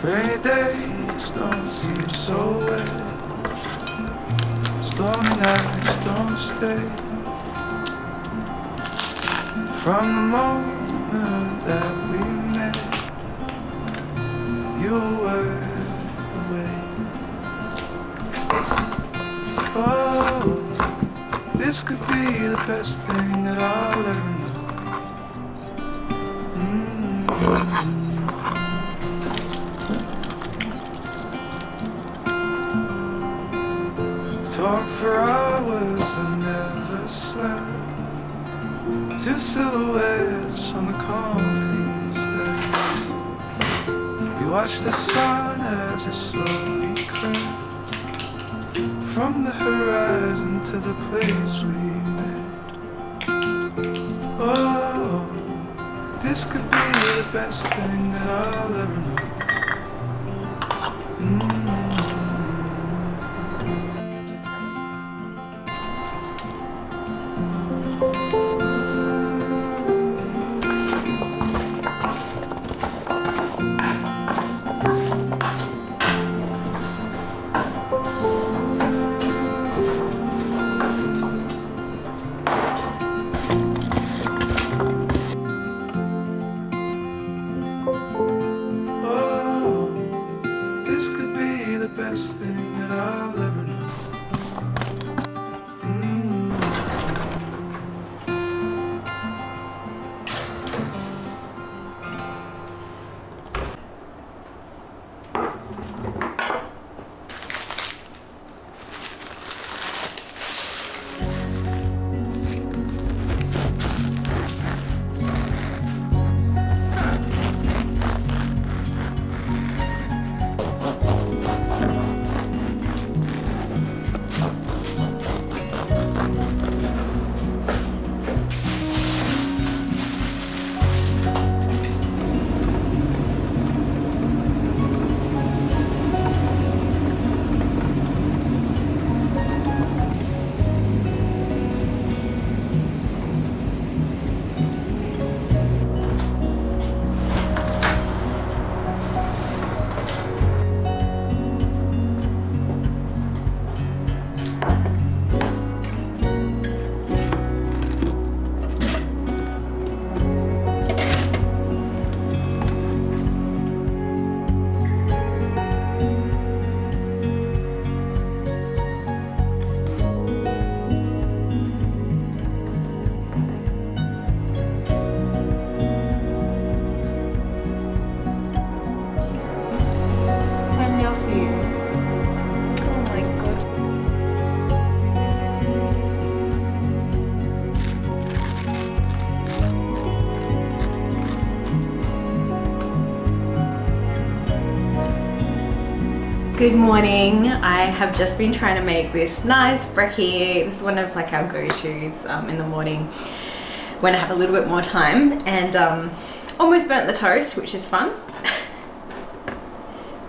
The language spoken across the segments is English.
Rainy days don't seem so bad. Stormy nights don't stay. From the moment that we met, you were the way. Oh, this could be the best thing that I'll ever know. Talk for hours and never slept. Two silhouettes on the concrete steps. We watched the sun as it slowly crept from the horizon to the place we met. Oh, this could be the best thing that I'll ever know. Best thing that I'll ever know. Good morning. I have just been trying to make this nice brekkie. This is one of like our go-tos in the morning when I have a little bit more time, and almost burnt the toast, which is fun.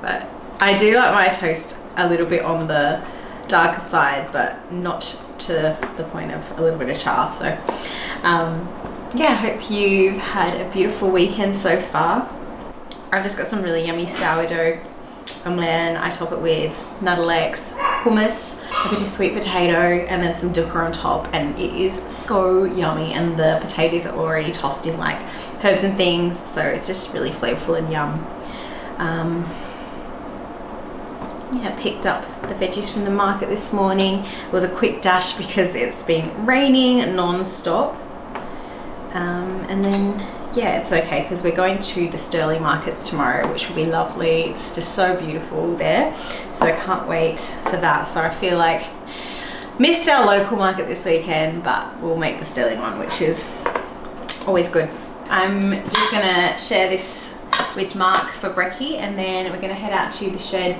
But I do like my toast a little bit on the darker side, but not to the point of a little bit of char. So yeah, I hope you've had a beautiful weekend so far. I've just got some really yummy sourdough, and then I top it with Nuddle eggs, hummus, a bit of sweet potato, and then some dukkha on top, and it is so yummy. And the potatoes are already tossed in like herbs and things, so it's just really flavorful and yum. Yeah, picked up the veggies from the market this morning. It was a quick dash because it's been raining non-stop. And then yeah, it's okay because we're going to the Stirling markets tomorrow, which will be lovely. It's just so beautiful there, so I can't wait for that. So I feel like missed our local market this weekend, but we'll make the Stirling one, which is always good. I'm just gonna share this with Mark for brekkie, and then we're gonna head out to the shed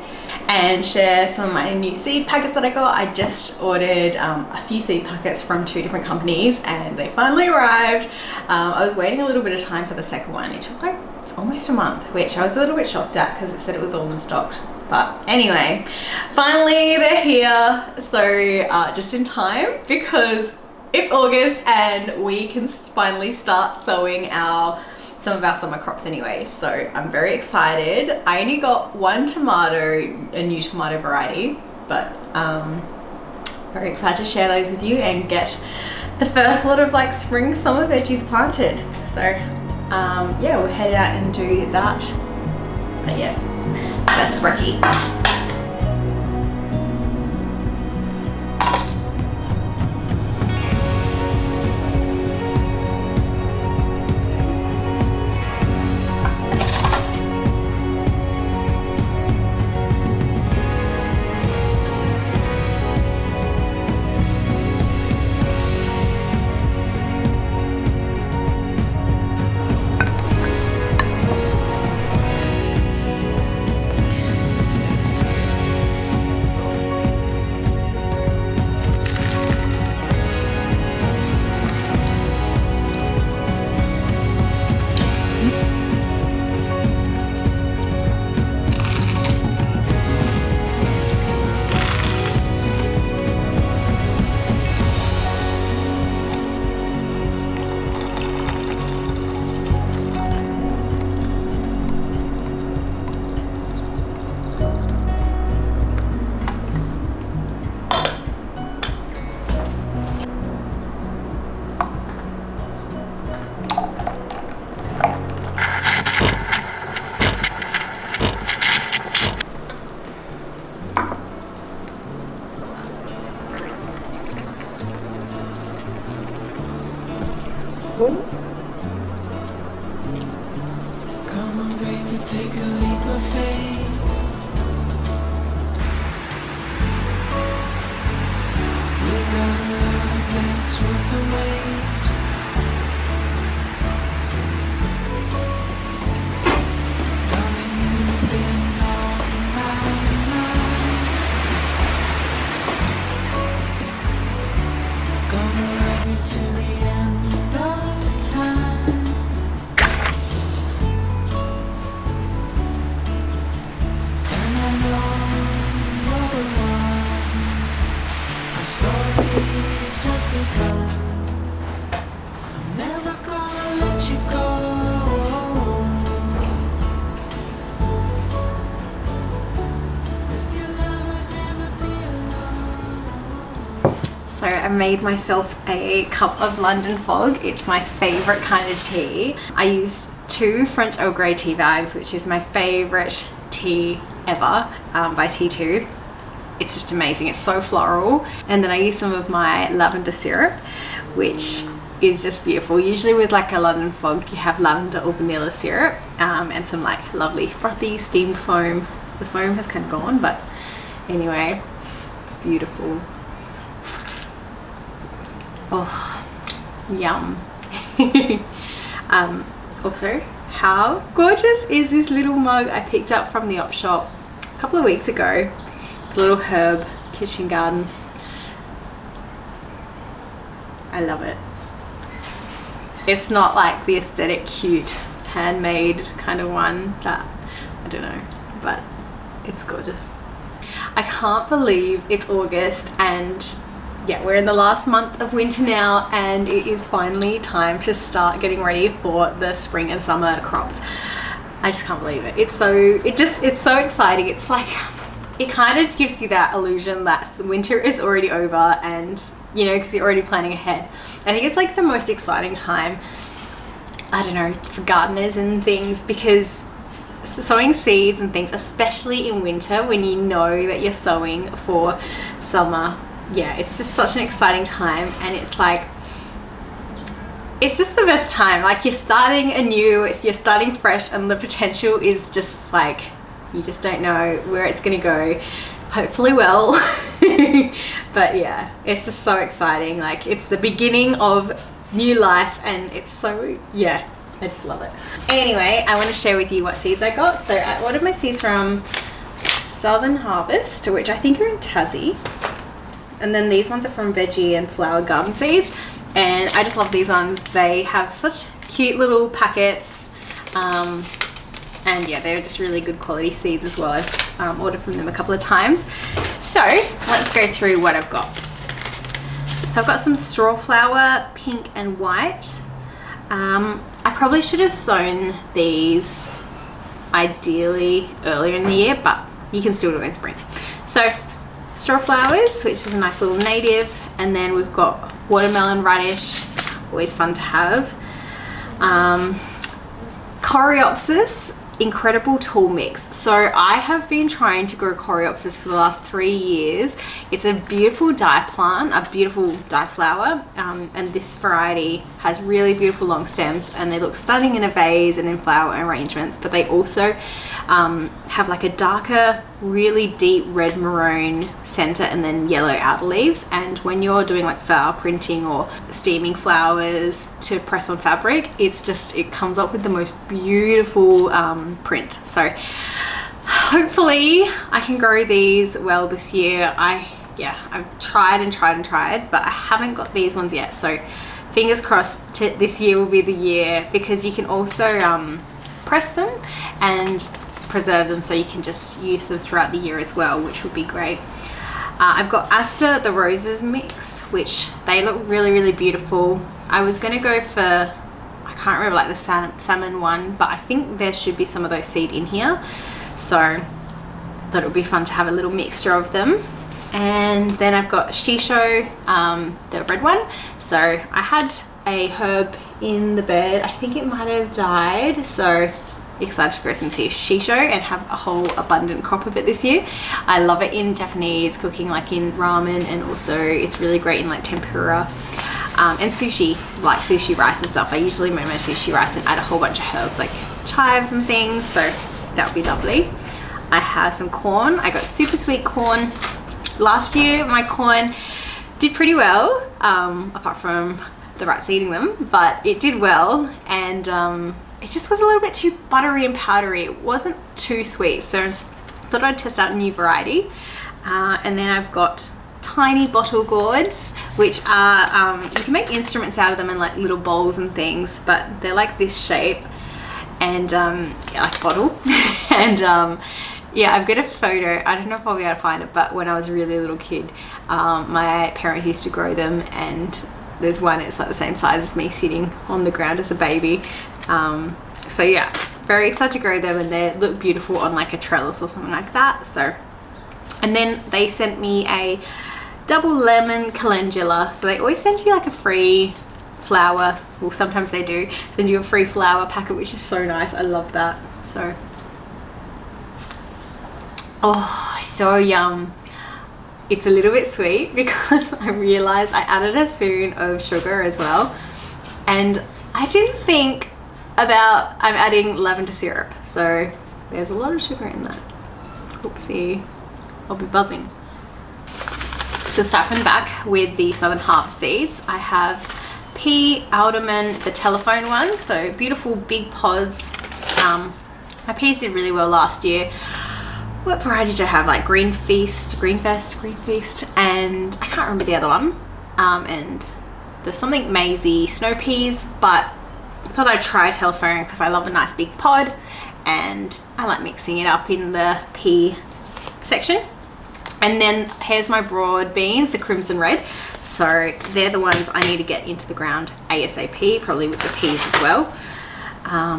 and share some of my new seed packets that I got. I just ordered a few seed packets from 2 different companies, and they finally arrived. I was waiting a little bit of time for the second one. It took like almost a month, which I was a little bit shocked at because it said it was all in stock. But anyway, finally they're here. So just in time because it's August and we can finally start sowing some of our summer crops anyway, so I'm very excited. I only got one tomato, a new tomato variety, but very excited to share those with you and get the first lot of like spring summer veggies planted. So yeah, we'll head out and do that. But yeah, first brekkie. Come on, baby, take a leap of faith. We got a love that's worth the wait. Darling, you've been all night. Gonna love you till the end of time. And I know you're the one. Our story's just begun. I'm never gonna let you go. With your love I'll never be alone. So I made myself a cup of London Fog. It's my favorite kind of tea. I used 2 French Earl Grey tea bags, which is my favorite tea ever, by T2. It's just amazing. It's so floral. And then I used some of my lavender syrup, which is just beautiful. Usually with like a London Fog, you have lavender or vanilla syrup, and some like lovely frothy steamed foam. The foam has kind of gone, but anyway, it's beautiful. Oh, yum. Also, how gorgeous is this little mug I picked up from the op shop a couple of weeks ago. It's a little herb kitchen garden. I love it. It's not like the aesthetic, cute, handmade kind of one that, I don't know, but it's gorgeous. I can't believe it's August and yeah, we're in the last month of winter now and it is finally time to start getting ready for the spring and summer crops. I just can't believe it. It's so exciting. It's like, it kind of gives you that illusion that winter is already over and, you know, because you're already planning ahead. I think it's like the most exciting time, I don't know, for gardeners and things, because sowing seeds and things, especially in winter when you know that you're sowing for summer, yeah, it's just such an exciting time. And it's like, it's just the best time. Like, you're starting anew, you're starting fresh, and the potential is just like, you just don't know where it's gonna go. Hopefully well. But yeah, it's just so exciting. Like, it's the beginning of new life and it's so, yeah, I just love it. Anyway, I want to share with you what seeds I got. So I ordered my seeds from Southern Harvest, which I think are in Tassie. And then these ones are from Veggie and Flower Garden Seeds. And I just love these ones. They have such cute little packets. And yeah, they're just really good quality seeds as well. I've ordered from them a couple of times. So let's go through what I've got. So I've got some straw flower, pink and white. I probably should have sown these ideally earlier in the year, but you can still do it in spring. So straw flowers, which is a nice little native, and then we've got watermelon radish, always fun to have. Coreopsis, incredible tall mix. So I have been trying to grow coreopsis for the last 3 years. It's a beautiful dye plant, a beautiful dye flower, and this variety has really beautiful long stems and they look stunning in a vase and in flower arrangements, but they also have like a darker, really deep red maroon center and then yellow outer leaves. And when you're doing like flower printing or steaming flowers to press on fabric, it's just, it comes up with the most beautiful print. So hopefully I can grow these well this year. I've tried and tried and tried, but I haven't got these ones yet. So fingers crossed this year will be the year, because you can also press them and preserve them, so you can just use them throughout the year as well, which would be great. I've got Aster the Roses mix, which they look really, really beautiful. I was going to go for, I can't remember, like the salmon one, but I think there should be some of those seed in here. So I thought it would be fun to have a little mixture of them. And then I've got Shisho, the red one. So I had a herb in the bed. I think it might have died. So excited to grow some Shisho and have a whole abundant crop of it this year. I love it in Japanese cooking, like in ramen, and also it's really great in like tempura and sushi, like sushi rice and stuff. I usually make my sushi rice and add a whole bunch of herbs like chives and things, so that would be lovely. I have some corn. I got super sweet corn. Last year my corn did pretty well, apart from the rats eating them, but it did well, and it just was a little bit too buttery and powdery. It wasn't too sweet, so I thought I'd test out a new variety. And then I've got tiny bottle gourds, which are, you can make instruments out of them and like little bowls and things, but they're like this shape, and yeah, like a bottle. And yeah, I've got a photo. I don't know if I'll be able to find it, but when I was a really little kid, my parents used to grow them, and there's one, it's like the same size as me sitting on the ground as a baby. So yeah, very excited to grow them, and they look beautiful on like a trellis or something like that. So, and then they sent me a double lemon calendula. So they always send you like a free flower, well sometimes they do send you a free flower packet, which is so nice. I love that. So, oh, so yum. It's a little bit sweet because I realized I added a spoon of sugar as well, and I didn't think about, I'm adding lavender syrup, so there's a lot of sugar in that. Oopsie, I'll be buzzing. So start from the back with the Southern Harvest seeds. I have pea, alderman, the telephone ones, so beautiful big pods. My peas did really well last year. what variety did I have? Like Green Feast, and I can't remember the other one. And there's something Maisie, Snow Peas, but I thought I'd try Telephone because I love a nice big pod and I like mixing it up in the pea section. And then here's my broad beans, the crimson red. So they're the ones I need to get into the ground ASAP, probably with the peas as well.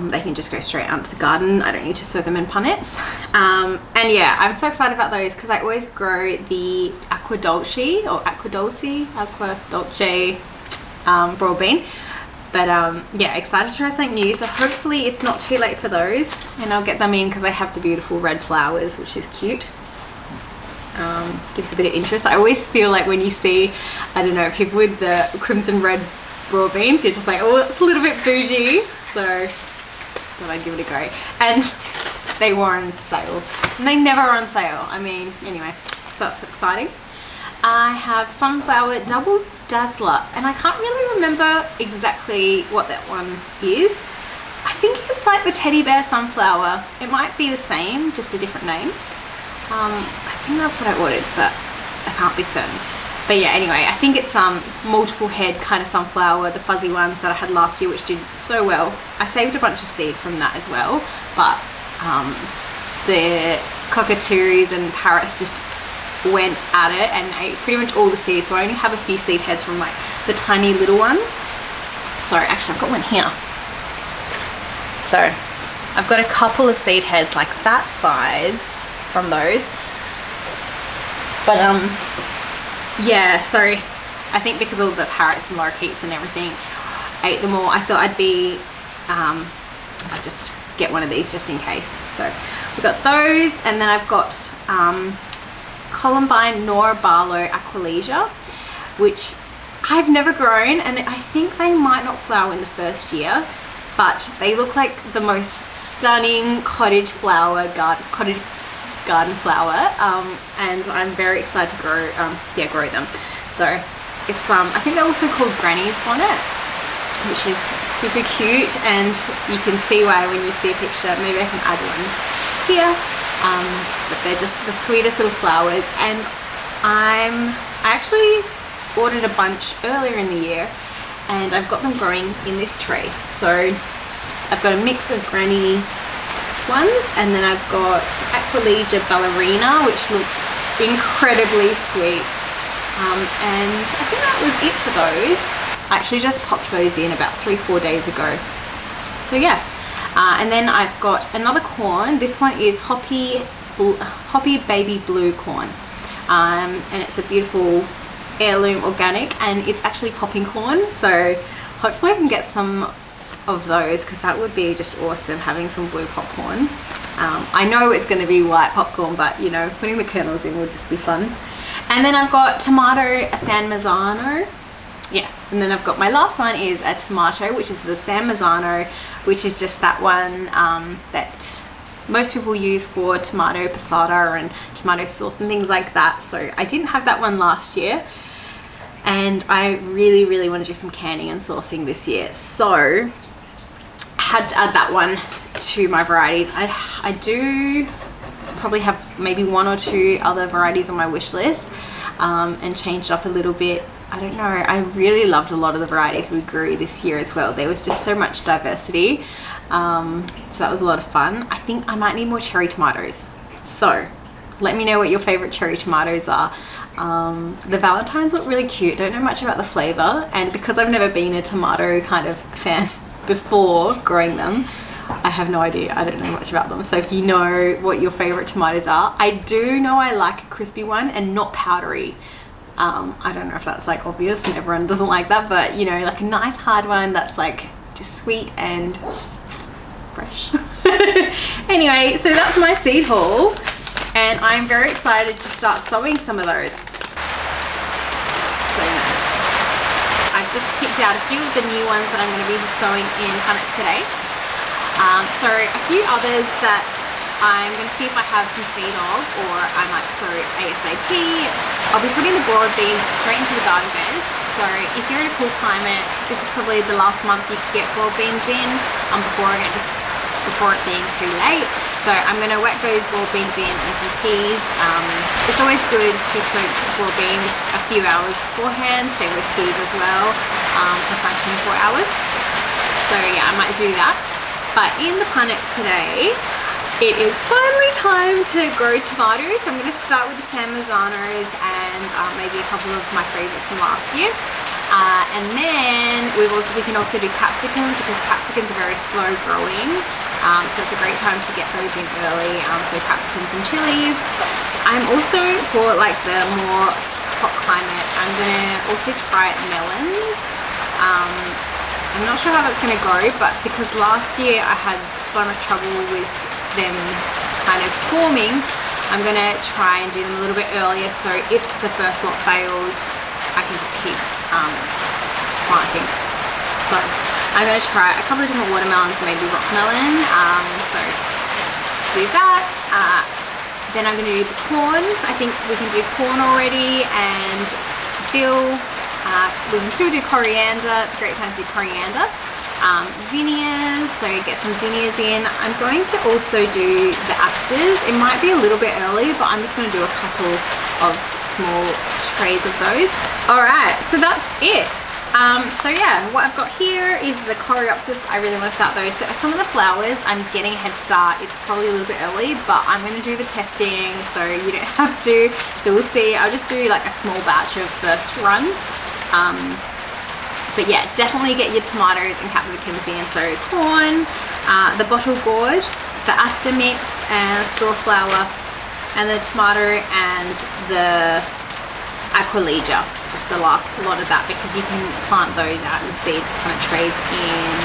They can just go straight out to the garden. I don't need to sow them in punnets. And yeah, I'm so excited about those because I always grow the aqua dulce broad bean. But yeah, excited to try something new. So hopefully it's not too late for those and I'll get them in because they have the beautiful red flowers, which is cute. Gives a bit of interest. I always feel like when you see, I don't know, people with the crimson red broad beans, you're just like, oh, it's a little bit bougie. So thought I'd give it a go. And they were on sale. And they never are on sale. I mean, anyway, so that's exciting. I have sunflower double dazzler and I can't really remember exactly what that one is. I think it's like the teddy bear sunflower. It might be the same, just a different name. I think that's what I ordered, but I can't be certain. But yeah, anyway, I think it's multiple head kind of sunflower, the fuzzy ones that I had last year, which did so well. I saved a bunch of seed from that as well, but the cockatoos and parrots just went at it and ate pretty much all the seeds. So I only have a few seed heads from like the tiny little ones. So actually I've got one here. So I've got a couple of seed heads like that size from those. But yeah, so I think because all the parrots and lorikeets and everything ate them all, I thought I'd just get one of these just in case. So we've got those, and then I've got Columbine Nora Barlow Aqualesia, which I've never grown, and I think they might not flower in the first year, but they look like the most stunning cottage garden flower, and I'm very excited to grow them. So it's I think they're also called Granny's Bonnet, which is super cute, and you can see why when you see a picture. Maybe I can add one here, but they're just the sweetest little flowers. And I actually ordered a bunch earlier in the year and I've got them growing in this tray. So I've got a mix of Granny ones, and then I've got Aqualegia Ballerina, which looks incredibly sweet, and I think that was it for those. I actually just popped those in about 3-4 days ago. So yeah, and then I've got another corn. This one is Hoppy Baby Blue corn, and it's a beautiful heirloom organic, and it's actually popping corn, so hopefully I can get some of those because that would be just awesome, having some blue popcorn. I know it's going to be white popcorn, but you know, putting the kernels in would just be fun. And then I've got tomato San Marzano. Yeah, and then I've got my last one is a tomato, which is the San Marzano, which is just that one that most people use for tomato passata and tomato sauce and things like that. So I didn't have that one last year, and I really want to do some canning and saucing this year, so I had to add that one to my varieties. I do probably have maybe 1 or 2 other varieties on my wish list, and changed up a little bit. I don't know, I really loved a lot of the varieties we grew this year as well. There was just so much diversity, so that was a lot of fun. I think I might need more cherry tomatoes, so let me know what your favorite cherry tomatoes are. The Valentines look really cute. Don't know much about the flavor, and because I've never been a tomato kind of fan before growing them, I have no idea. I don't know much about them. So if you know what your favorite tomatoes are, I do know I like a crispy one and not powdery. I don't know if that's like obvious and everyone doesn't like that, but you know, like a nice hard one that's like just sweet and fresh. Anyway, so that's my seed haul, and I'm very excited to start sowing some of those. So I've just picked out a few of the new ones that I'm going to be sowing in punnets today. So a few others that I'm going to see if I have some seed of, or I might sow ASAP. I'll be putting the broad beans straight into the garden bed. So if you're in a cool climate, this is probably the last month you could get broad beans in, before I just before it being too late. So I'm going to whack those boiled beans in and some peas. It's always good to soak boiled beans a few hours beforehand, same with peas as well, sometimes 24 hours. So yeah, I might do that. But in the Punnets today, it is finally time to grow tomatoes. So I'm going to start with the San Mazzanos and maybe a couple of my favourites from last year. And then we can also do capsicums, because capsicums are very slow growing. So it's a great time to get those in early. So capsicums and chilies. I'm also, for like the more hot climate, I'm going to also try melons. I'm not sure how that's going to go, but because last year I had so much trouble with them kind of forming, I'm going to try and do them a little bit earlier, so if the first lot fails, I can just keep planting. So I'm going to try a couple of different watermelons, maybe rock melon, so do that. Then I'm going to do the corn. I think we can do corn already, and dill. We can still do coriander. It's a great time to do coriander. Zinnias, so get some zinnias in. I'm going to also do the asters. It might be a little bit early, but I'm just going to do a couple of small trays of those. Alright, so that's it. So yeah, what I've got here is the coreopsis. I really want to start those. So some of the flowers, I'm getting a head start. It's probably a little bit early, but I'm going to do the testing, so you don't have to. So we'll see. I'll just do like a small batch of first runs. But yeah, definitely get your tomatoes and capsicums in. So corn, the bottle gourd, the aster mix and straw flower, and the tomato and the aqualegia, just the last lot of that, because you can plant those out in seed kind of trays in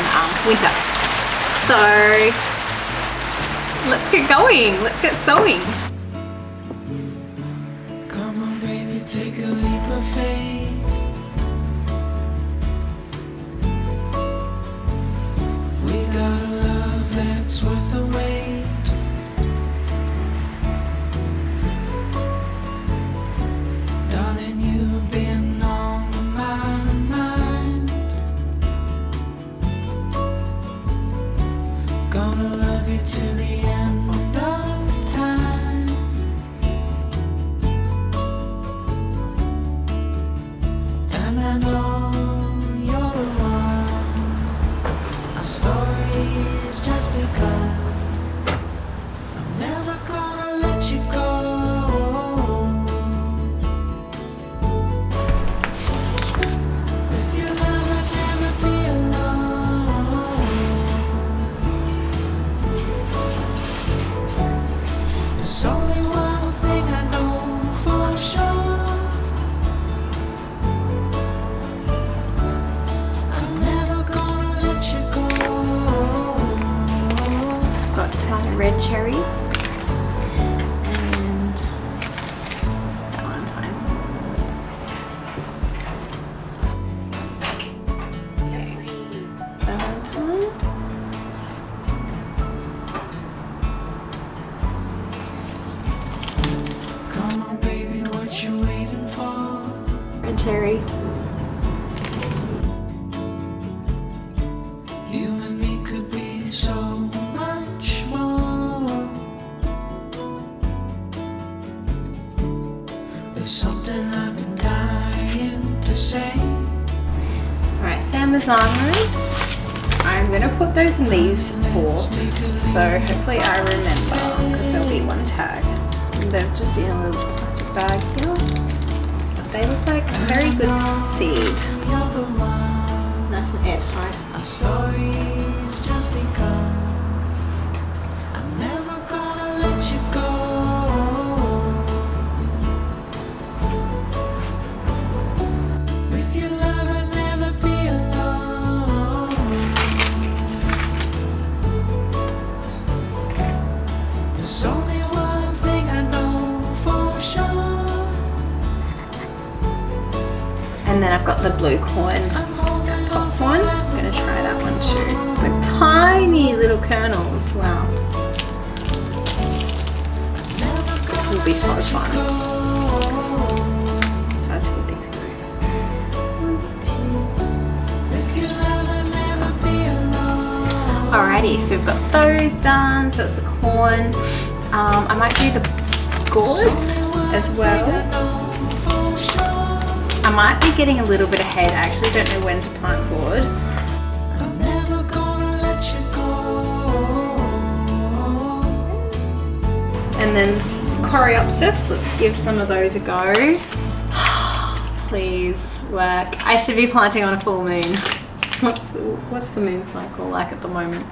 winter. So let's get going, let's get sowing. Come on baby, take a leap of faith. We got a love that's worth the wait. Darling, you've been on my mind. Gonna love you to the end of time. And I know you're the one. Our story's just begun. I'm never gonna let you go. With your love I'd never be alone. There's only one thing I know for sure. I'm never gonna let you go. Got tomato red cherry and Valentine. Valentine. Come on baby, what you waiting for? Red cherry. You and me could be so much more. There's something I've been dying to say. Alright, San Mazzanos. I'm going to put those in these four, so hopefully I remember, because there'll be one tag. And they're just in a little plastic bag here. But they look like a very good seed. You're the one. Nice and airtight. Our story's just begun. I'm never gonna let you go. With your love I'd never be alone. There's only one thing I know for sure. And then I've got the blue corn popcorn. I'm going to try that one too. With tiny little kernels. Wow. This will be so fun. So I'll just get these in. With your love I'd never be alone. Alrighty, so we've got those done. So it's the corn. I might do the gourds as well. I might be getting a little bit ahead. I actually don't know when to plant gourds. And then coreopsis, let's give some of those a go. Please work. I should be planting on a full moon. What's the moon cycle like at the moment?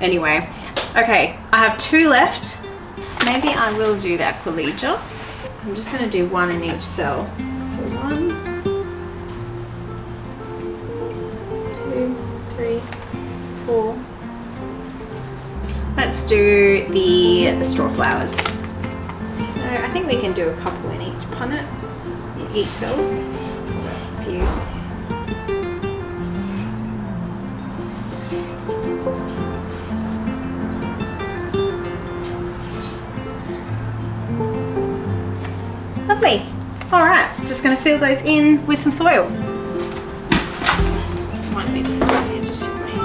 Anyway, okay, I have 2 left. Maybe I will do the Aquilegia. I'm just going to do 1 in each cell. So 1, 2, 3, 4. Let's do the straw flowers. So I think we can do a couple in each punnet, in each cell. Well, that's a few. Lovely. All right, just going to fill those in with some soil. Might be easier, just use my hands.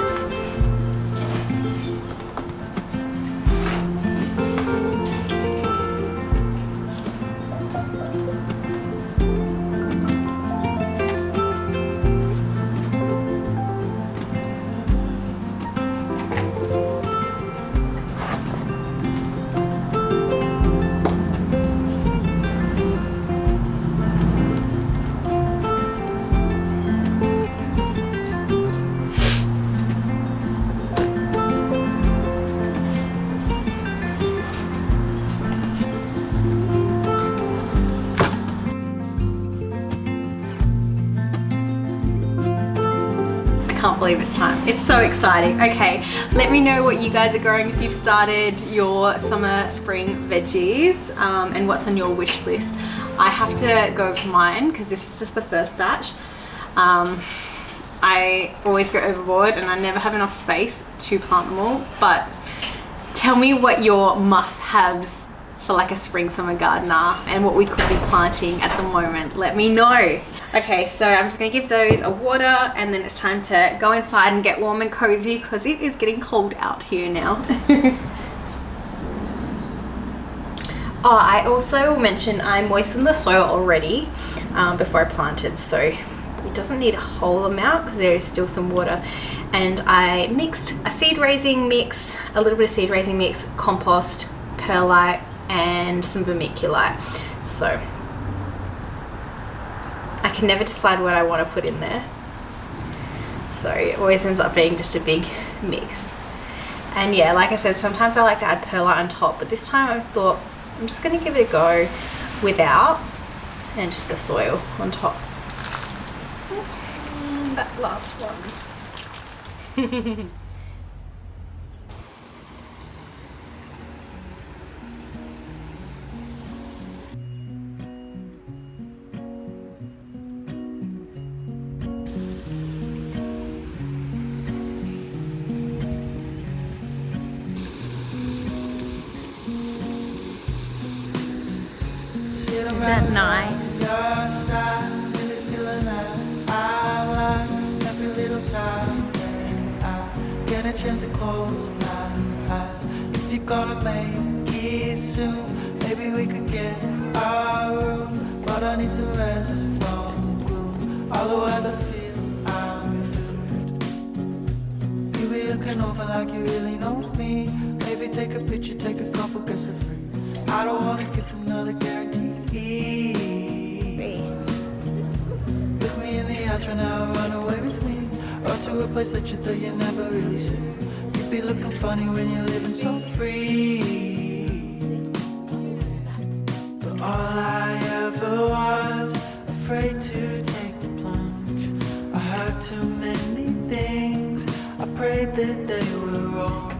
Can't believe it's time. It's so exciting. Okay, let me know what you guys are growing if you've started your summer spring veggies and what's on your wish list. I have to go for mine because this is just the first batch. I always go overboard and I never have enough space to plant them all, but tell me what your must-haves for like a spring summer garden are and what we could be planting at the moment. Let me know. Okay, so I'm just going to give those a water and then it's time to go inside and get warm and cozy because it is getting cold out here now. Oh, I also mentioned I moistened the soil already before I planted, so it doesn't need a whole amount because there is still some water. And I mixed a seed raising mix, a little bit of seed raising mix, compost, perlite and some vermiculite. So I can never decide what I want to put in there. So it always ends up being just a big mix. And yeah, like I said, sometimes I like to add perlite on top, but this time I thought I'm just going to give it a go without and just the soil on top. And that last one. Is that nice? Every little time I get a chance to close my eyes. If you're gonna make it soon, maybe we could get our room. But I need some rest from gloom. Otherwise I feel I'm doomed. You be looking over like you really know me. Maybe take a picture, take a couple, guess it's free. I don't wanna give another guarantee. Look me in the eyes right now, run away with me. Or to a place that you thought you never really see. You'd be looking funny when you're living so free. But all I ever was, afraid to take the plunge. I heard too many things, I prayed that they were wrong.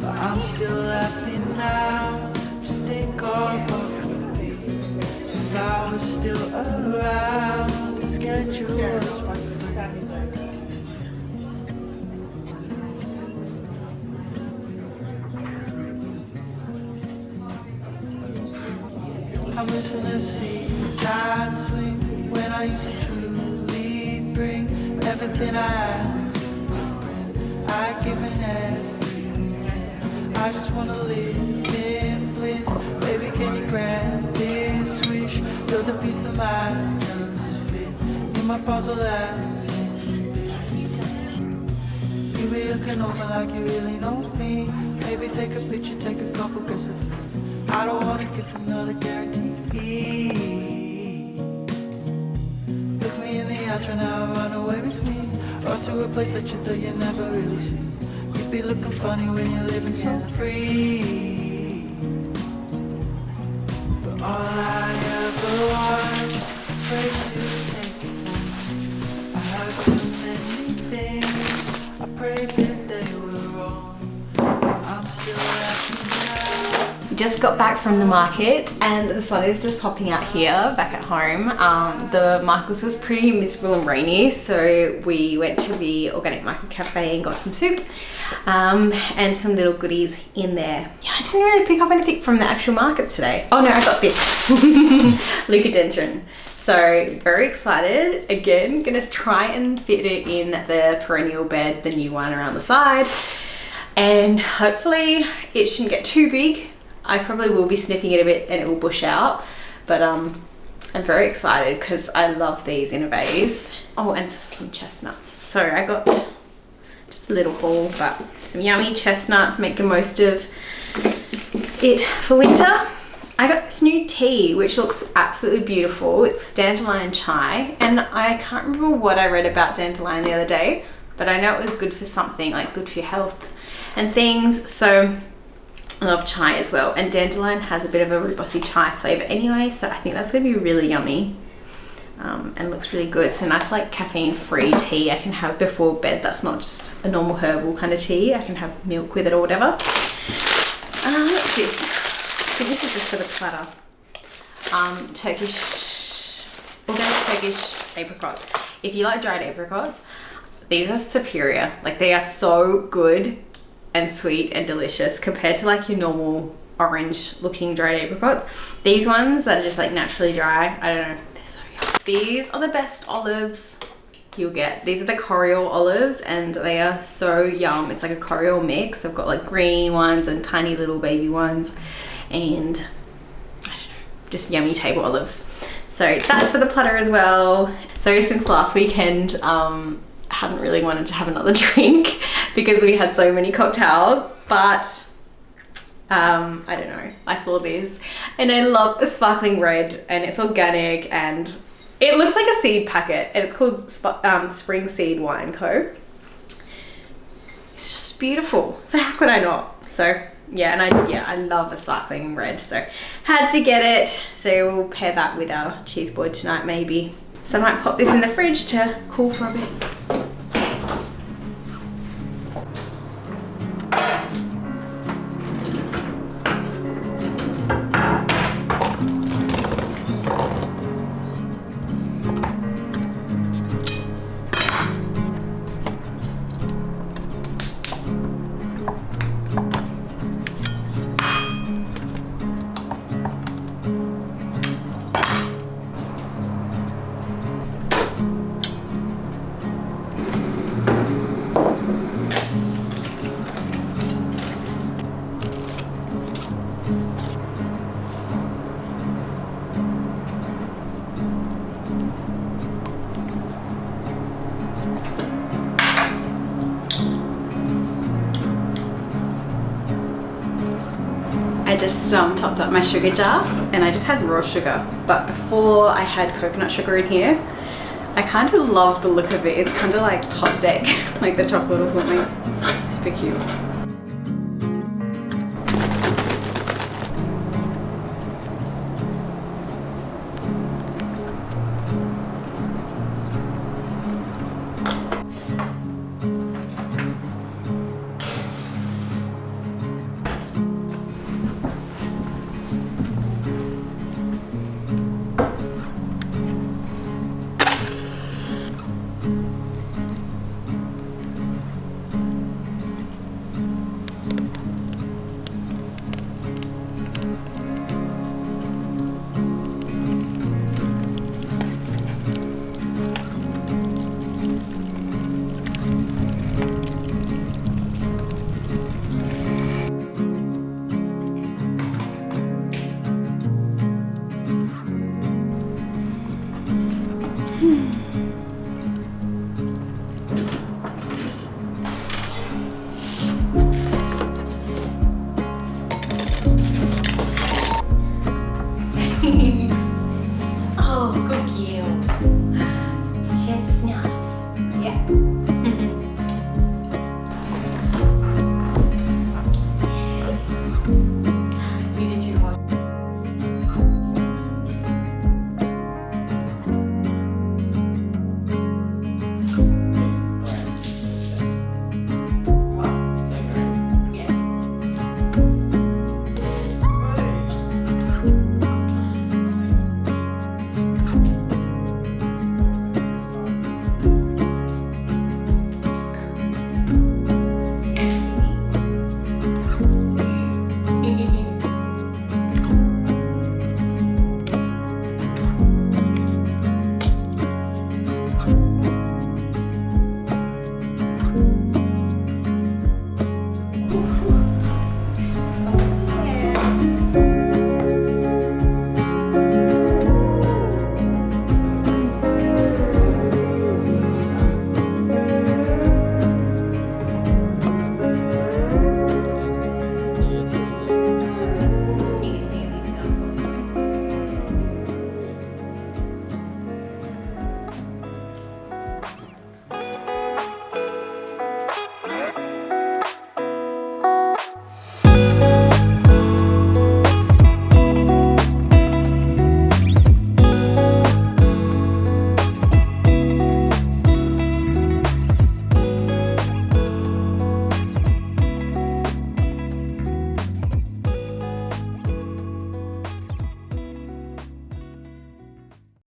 But I'm still happy now, just think of what could be. If I was still around, the schedule was my friend. I'm missing the seas I'd swing when I used to truly bring everything I had to bring. I like giving everything. I just wanna live in bliss. Baby, can you grab this wish? You're the piece that might just fit in my puzzle that's in bits. You be looking over like you really know me. Maybe take a picture, take a couple, guess if I don't wanna give another guarantee. Look me in the eyes right now, run away with me. Run to a place that you thought you never really see. You'd be looking funny when you're living so free. But all I ever want, afraid to take it. I had too many things, I prayed that they were wrong, but I'm still happy now. Just got back from the market and the sun is just popping out here back at home. The market was pretty miserable and rainy, so we went to the organic market cafe and got some soup and some little goodies in there. Yeah, I didn't really pick up anything from the actual markets today. Oh no, I got this leucadendron. So very excited. Again, gonna try and fit it in the perennial bed, the new one around the side, and hopefully it shouldn't get too big. I probably will be snipping it a bit and it will bush out, but I'm very excited because I love these in a vase. Oh, and some chestnuts. So I got just a little haul, but some yummy chestnuts, make the most of it for winter. I got this new tea, which looks absolutely beautiful. It's dandelion chai, and I can't remember what I read about dandelion the other day, but I know it was good for something, like good for your health and things. So I love chai as well, and dandelion has a bit of a rooibos-y chai flavour anyway, so I think that's going to be really yummy and looks really good. So nice like caffeine-free tea I can have before bed. That's not just a normal herbal kind of tea. I can have milk with it or whatever. What's this? So this is just for the platter. Organic Turkish apricots. If you like dried apricots, these are superior. Like, they are so good and sweet and delicious compared to like your normal orange looking dried apricots. These ones that are just like naturally dry, I don't know, they're so yummy. These are the best olives you'll get. These are the Coriol olives and they are so yum. It's like a Coriol mix. They've got like green ones and tiny little baby ones, and I don't know, just yummy table olives. So that's for the platter as well. So since last weekend, hadn't really wanted to have another drink because we had so many cocktails, but I don't know, I saw this and I love the sparkling red, and it's organic and it looks like a seed packet, and it's called Spring Seed Wine Co. It's just beautiful, so how could I not? So yeah, and I love a sparkling red, so had to get it. So we'll pair that with our cheese board tonight maybe. So I might pop this in the fridge to cool for a bit. I just topped up my sugar jar, and I just had raw sugar, but before I had coconut sugar in here. I kind of love the look of it. It's kind of like top deck, like the chocolate or something. It's super cute. Hmm.